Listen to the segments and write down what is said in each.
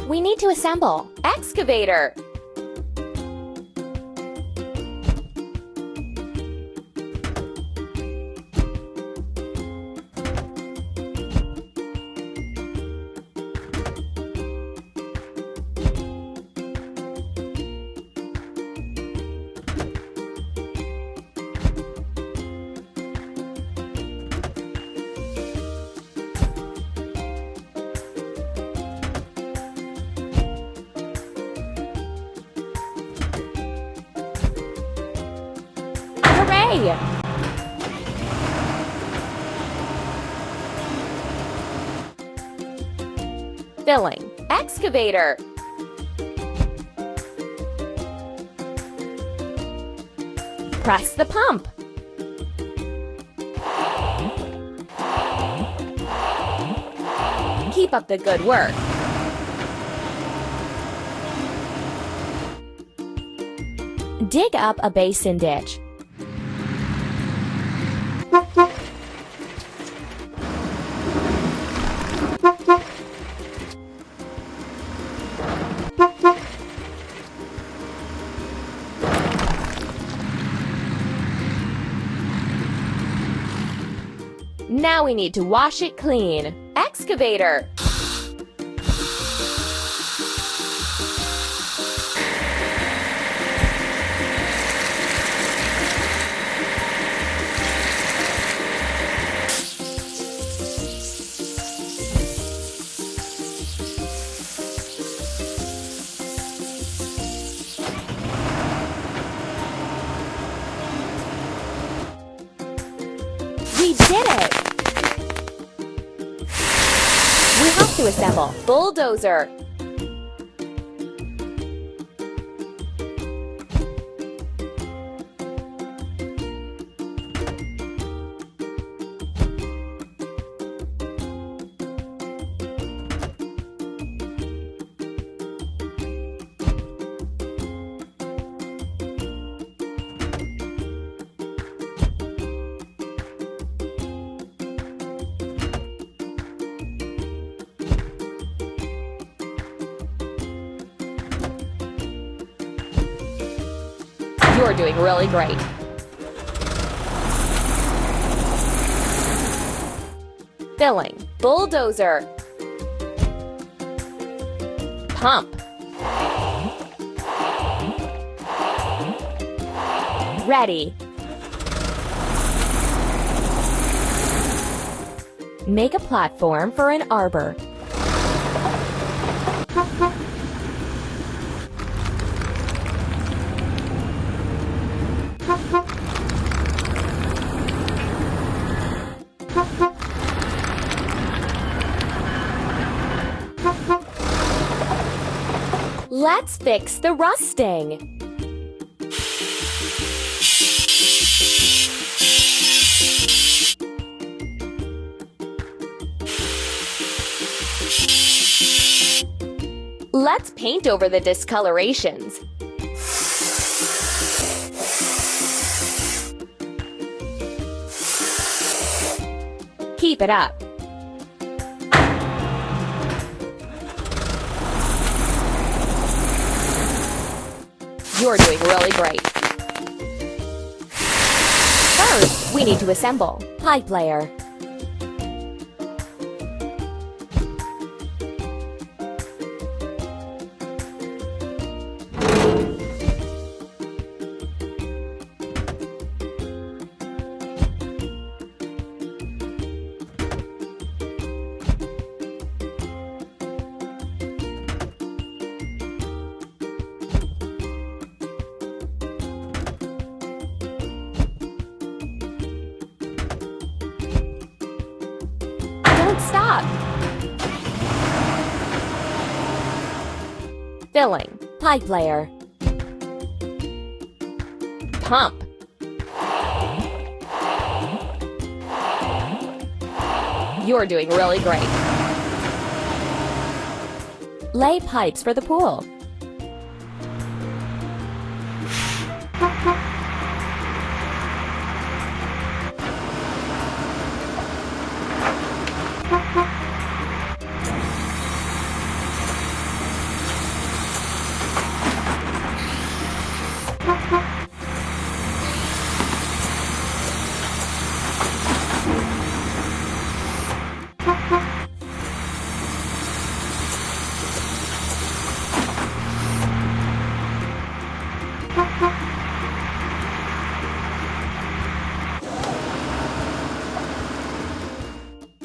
We need to assemble. Excavator. Hooray! Filling. Excavator. Press the pump. Keep up the good work. Dig up a basin ditch. Now we need to wash it clean. Excavator. We did it! We have to assemble. Bulldozer. You're doing really great. Filling. Bulldozer. Pump. Ready. Make a platform for an arbor. Let's fix the rusting. Let's paint over the discolorations. Keep it up. You're doing really great. First, we need to assemble. Pipe layer. Don't stop. Filling. Pipe layer. Pump. You're doing really great. Lay pipes for the pool.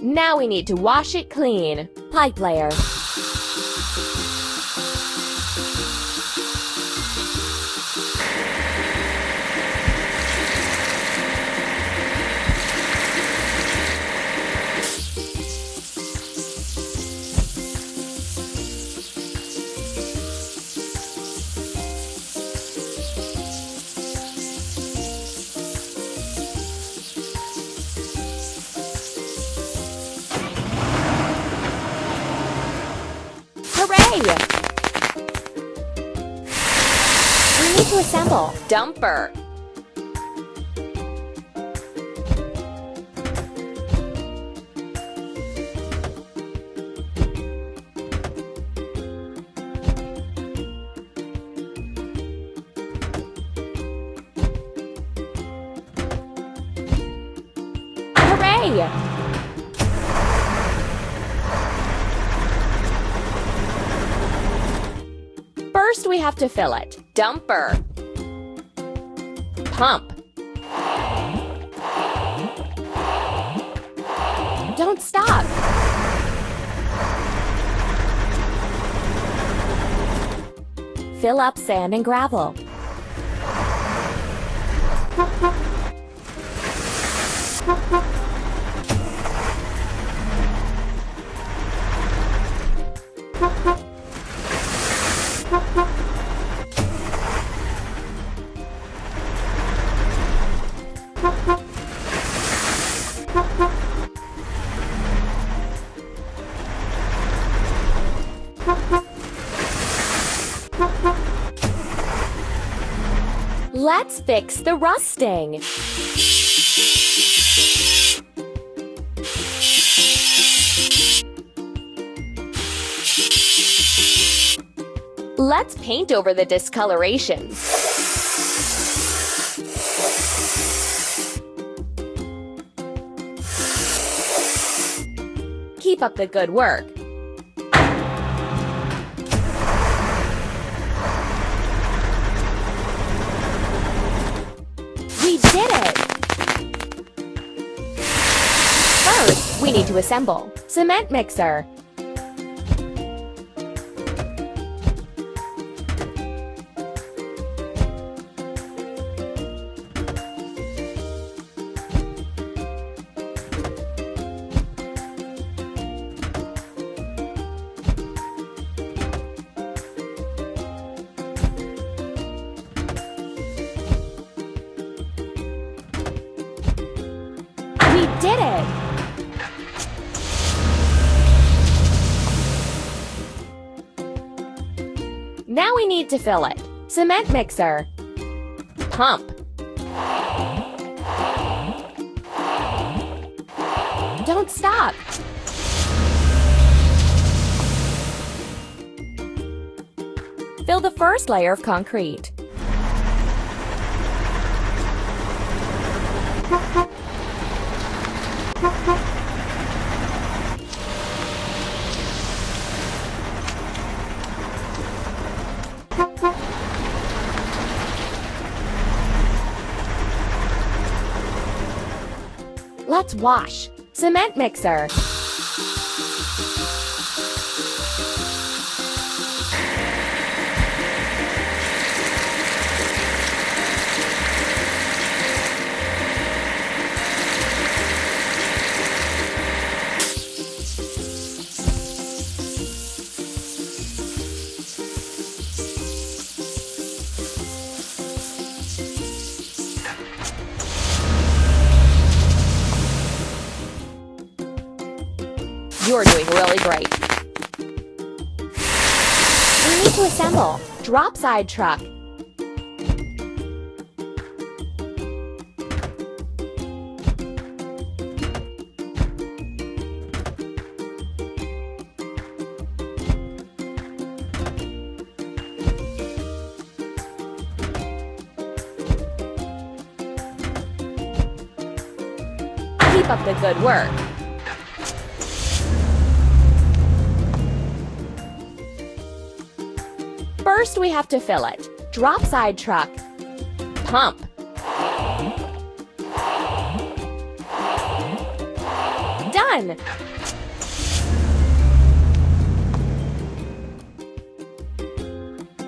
Now we need to wash it clean. Pipe layer. Hooray! We need to assemble. Dumper. Hooray! First, we have to fill it. Dumper. Pump. Don't stop. Fill up sand and gravel. Let's fix the rusting. Let's paint over the discolorations. Keep up the good work. We did it! First, we need to assemble. Cement mixer. We did it! Now we need to fill it. Cement mixer. Pump. Don't stop. Fill the first layer of concrete. Let's wash. Cement mixer. You're doing really great. We need to assemble. Drop side truck. Keep up the good work. First, we have to fill it. Drop side truck. Pump. Done.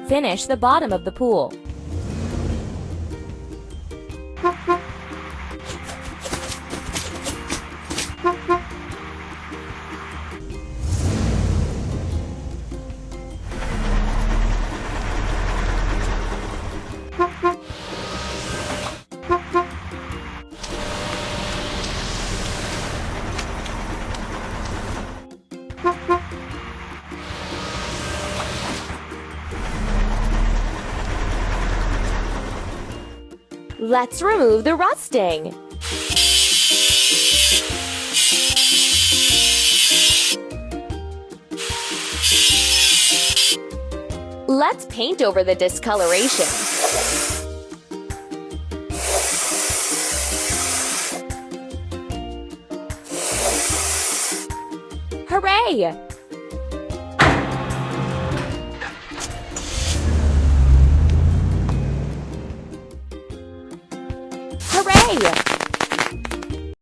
Finish the bottom of the pool. Let's remove the rusting. Let's paint over the discoloration. Hooray!